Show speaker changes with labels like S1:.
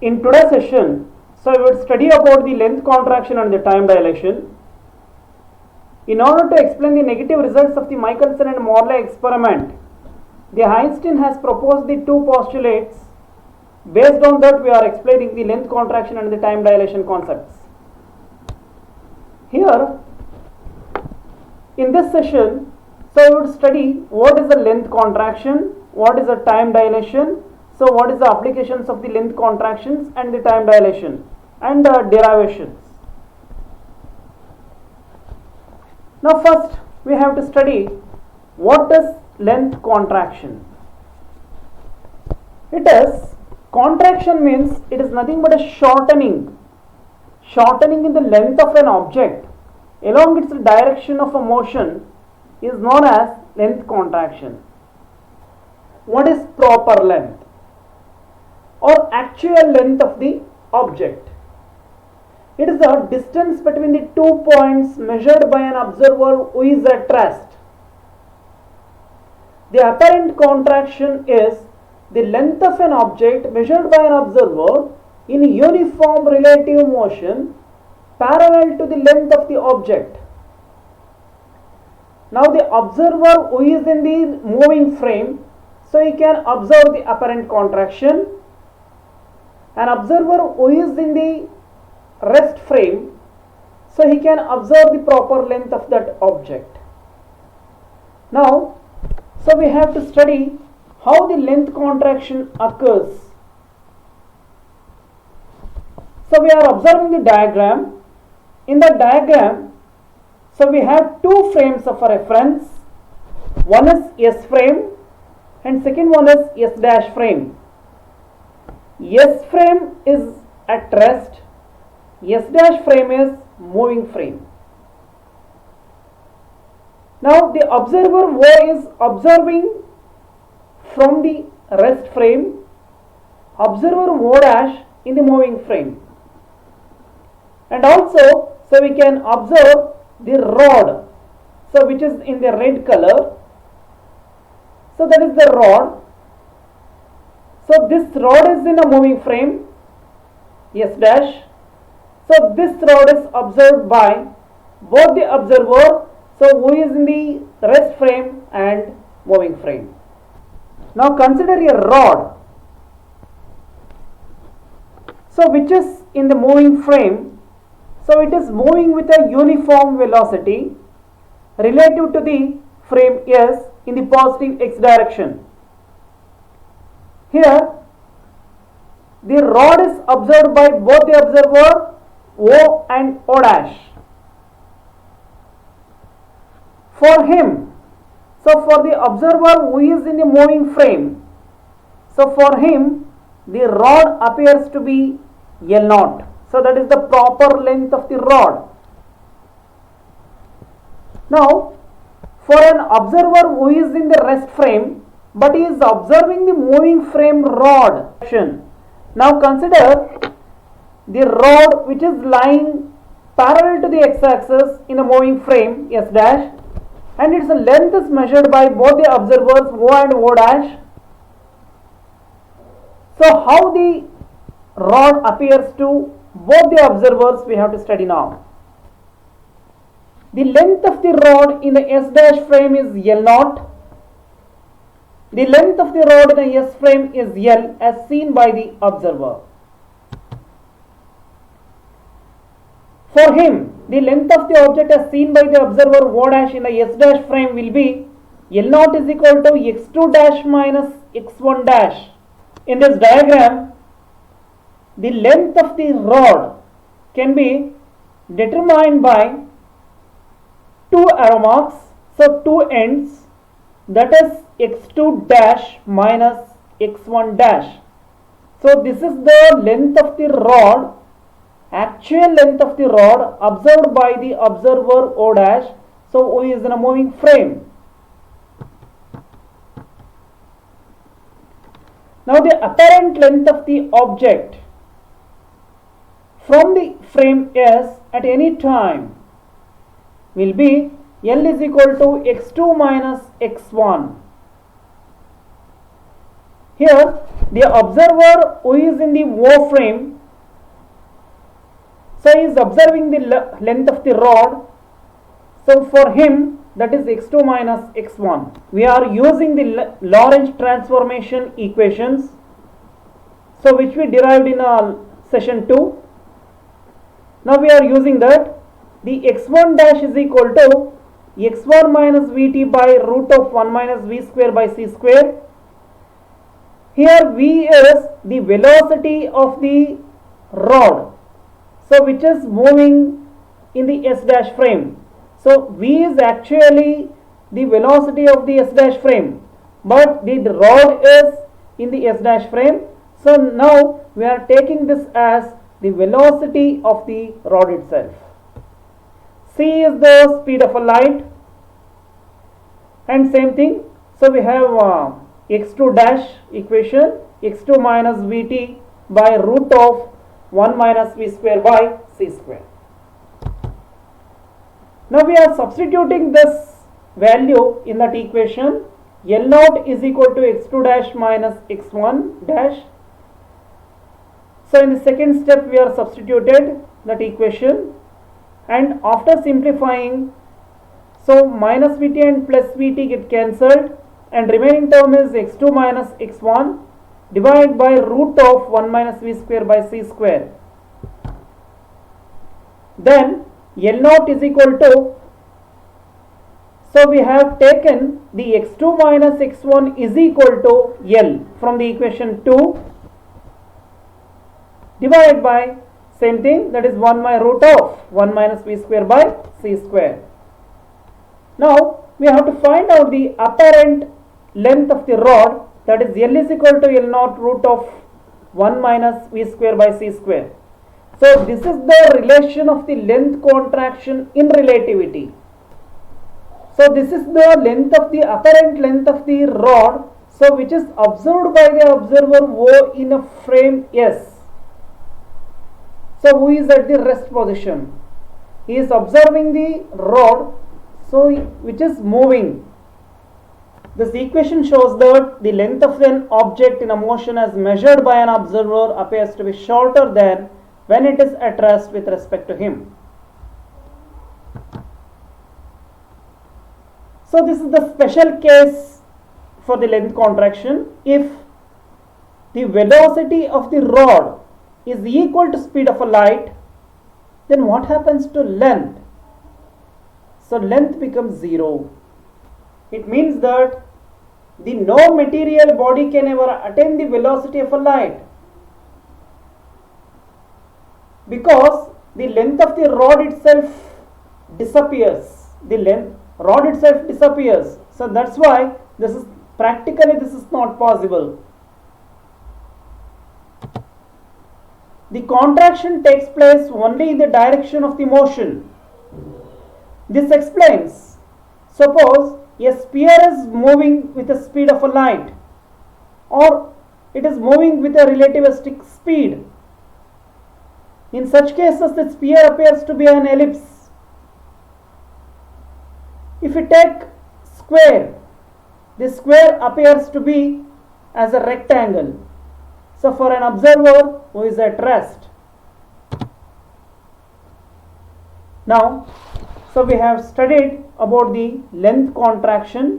S1: In today's session, we would study about the length contraction and the time dilation. In order to explain the negative results of the Michelson and Morley experiment, the Einstein has proposed the two postulates. Based on that, we are explaining the length contraction and the time dilation concepts. Here, in this session, we would study what is the length contraction, what is the time dilation, so what is the applications of the length contractions and the time dilation and derivations. Now first we have to study what is length contraction. Contraction means it is nothing but a shortening in the length of an object along its direction of a motion is known as length contraction. What is proper length or actual length of the object? It is the distance between the 2 points measured by an observer who is at rest. The apparent contraction is the length of an object measured by an observer in uniform relative motion parallel to the length of the object. Now the observer who is in the moving frame, so he can observe the apparent contraction. An observer who is in the rest frame, so he can observe the proper length of that object. Now, so we have to study how the length contraction occurs. So we are observing the diagram. In the diagram, so we have two frames of reference. One is S frame and second one is S dash frame. S frame is at rest, S dash frame is moving frame. Now the observer O is observing from the rest frame, observer O dash in the moving frame. And also, so we can observe the rod, so which is in the red color. So that is the rod. So this rod is in a moving frame, S dash. So this rod is observed by both the observer, so who is in the rest frame and moving frame. Now consider a rod, so which is in the moving frame, so it is moving with a uniform velocity relative to the frame S in the positive x direction. Here the rod is observed by both the observer O and O dash. For him, so for the observer who is in the moving frame, so for him the rod appears to be L0. So that is the proper length of the rod. Now for an observer who is in the rest frame, but he is observing the moving frame rod. Now consider the rod which is lying parallel to the x-axis in the moving frame S dash, and its length is measured by both the observers O and O dash. So how the rod appears to both the observers we have to study now. The length of the rod in the S dash frame is L0. The length of the rod in the S frame is L as seen by the observer. For him, the length of the object as seen by the observer O dash in the S dash frame will be L0 is equal to x2 dash minus x1 dash. In this diagram, the length of the rod can be determined by two arrow marks, so two ends, that is x2 dash minus x1 dash. So this is the length of the rod, actual length of the rod observed by the observer O dash, so O is in a moving frame. Now the apparent length of the object from the frame S at any time will be L is equal to x2 minus x1. Here the observer who is in the O frame, so he is observing the length of the rod. So for him that is x2 minus x1. We are using the Lorentz transformation equations, so which we derived in session 2. Now we are using that. The x1 dash is equal to x1 minus vt by root of 1 minus v square by c square. Here v is the velocity of the rod, so which is moving in the s dash frame. So v is actually the velocity of the s dash frame, but the rod is in the s dash frame. So now we are taking this as the velocity of the rod itself. C is the speed of a light, and same thing. So we have x2 dash equation, x2 minus vt by root of 1 minus v square by c square. Now we are substituting this value in that equation. L naught is equal to x2 dash minus x1 dash. So in the second step we are substituted that equation, and after simplifying, so minus vt and plus vt get cancelled, and remaining term is x2 minus x1 divided by root of 1 minus v square by c square. Then L naught is equal to, so we have taken the x2 minus x1 is equal to L from the equation 2 divided by same thing, that is 1 by root of 1 minus v square by c square. Now we have to find out the apparent length of the rod, that is L is equal to L naught root of 1 minus v square by c square. So this is the relation of the length contraction in relativity. So this is the length of the apparent length of the rod, so which is observed by the observer O in a frame S. So who is at the rest position? He is observing the rod, so which is moving. This equation shows that the length of an object in a motion as measured by an observer appears to be shorter than when it is at rest with respect to him. So this is the special case for the length contraction. If the velocity of the rod is equal to speed of a light, then what happens to length? So length becomes 0. It means that no material body can ever attain the velocity of a light, because the length of the rod itself disappears. The rod itself disappears. So that's why this is not possible. The contraction takes place only in the direction of the motion. This explains, suppose a sphere is moving with the speed of a light, or it is moving with a relativistic speed. In such cases, the sphere appears to be an ellipse. If we take square, the square appears to be as a rectangle. So for an observer who is at rest. Now, so we have studied about the length contraction.